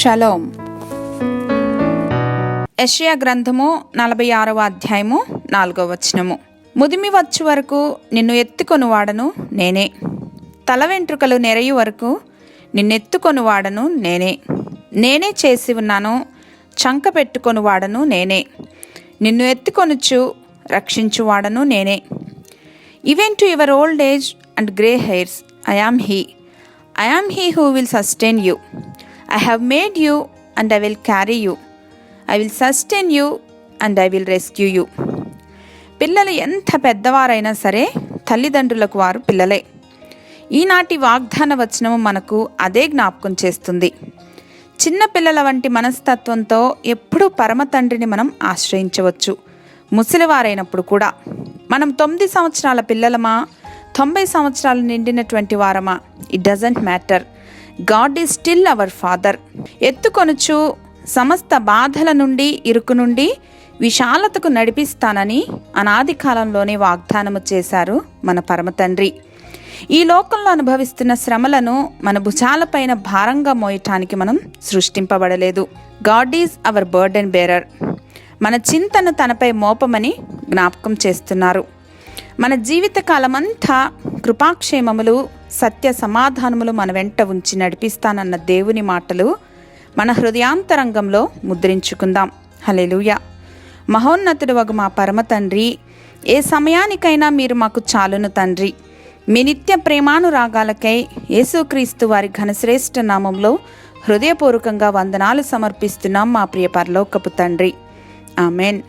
Shalom. యెషయా గ్రంథము 46వ అధ్యాయము 4వ వచనము. ముదిమి వచ్చు వరకు నిన్ను ఎత్తుకొనువాడను నేనే, తల వెంట్రుకలు నెరయు వరకు నిన్నెత్తుకొనువాడను నేనే చేసి ఉన్నాను, చంక పెట్టుకొనువాడను నేనే, నిన్ను ఎత్తుకొనుచు రక్షించువాడను నేనే. Even to your old age and grey hairs I am he who will sustain you. I have made you and I will carry you. I will sustain you and I will rescue you. పిల్లలు ఎంత పెద్దవారైనా సరే తల్లిదండ్రులకు వారు పిల్లలే. ఈనాటి వాగ్దాన వచనము మనకు అదే జ్ఞాపకం చేస్తుంది. చిన్న పిల్లల వంటి మనస్తత్వంతో ఎప్పుడూ పరమ తండ్రిని మనం ఆశ్రయించవచ్చు. ముసలివారైనప్పుడు కూడా మనం 9 సంవత్సరాల పిల్లలమా, 90 సంవత్సరాలు నిండినటువంటి వారమా, it doesn't matter. God is still our father. ఎత్తుకొనుచు సమస్త బాధల నుండి, ఇరుకు నుండి విశాలతకు నడిపిస్తానని అనాది కాలంలోనే వాగ్దానము చేశారు మన పరమ తండ్రి. ఈ లోకంలో అనుభవిస్తున్న శ్రమలను మన భుజాలపైన భారంగా మోయటానికి మనం సృష్టింపబడలేదు. God is our burden bearer. మన చింతను తనపై మోపమని జ్ఞాపకం చేస్తున్నారు. మన జీవితకాలమంతా కృపాక్షేమములు, సత్య సమాధానములు మన వెంట ఉంచి నడిపిస్తానన్న దేవుని మాటలు మన హృదయాంతరంగంలో ముద్రించుకుందాం. హల్లెలూయా. మహోన్నతుడు వగు మా పరమ తండ్రి, ఏ సమయానికైనా మీరు మాకు చాలును తండ్రి. మీ నిత్య ప్రేమానురాగాలకై యేసుక్రీస్తు వారి ఘనశ్రేష్ఠ నామంలో హృదయపూర్వకంగా వందనాలు సమర్పిస్తున్నాం మా ప్రియ పరలోకపు తండ్రి. ఆమెన్.